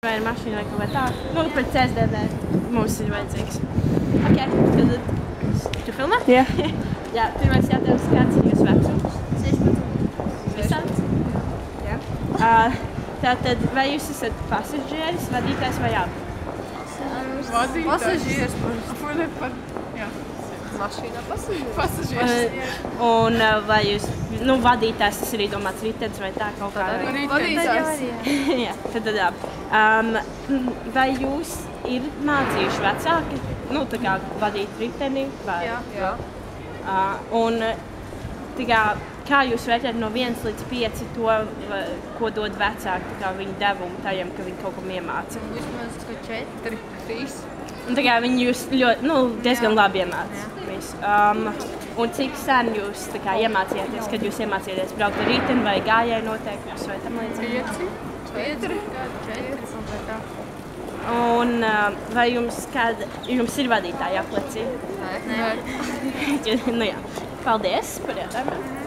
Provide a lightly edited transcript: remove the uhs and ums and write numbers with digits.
Vai ir mašīna vai kaut kā tā. Nu, pēc CSDD mums ir vajadzīgs. Ok, tad tu filmē? Jā. Jā, pirmais jautājums, kāds ir jūsu vecums? 16. Visāds? Jā. Tātad, vai jūs esat pasažieris, vadītājs vai abi? Pasažieris. Jā. Mašīnā pasažieris. Un vai jūs, nu, vadītājs, tas ir domāts ritenis vai tā kaut kā? Vadītājs. Jā, tad vai jūs ir mācījuši vecāki, nu, tā kā vadīt riteni? Vai? Jā. Un tā kā jūs vērtējat no 1 līdz 5 to, ko dod vecāki, tā kā viņi devumu tajam, ka viņi kaut ko iemāca? Vismaz 4, 3. Un tā kā viņi jūs ļoti, nu, diezgan labi iemāca. Un cik sen jūs tā kā iemācījāties, kad jūs iemācījāties braukt ar riteni vai gājēju noteikumus vai tam līdzīgi? 4. Un vai jums ir vadītāja aplecība? Nē. Nu jā, paldies par jautājumu.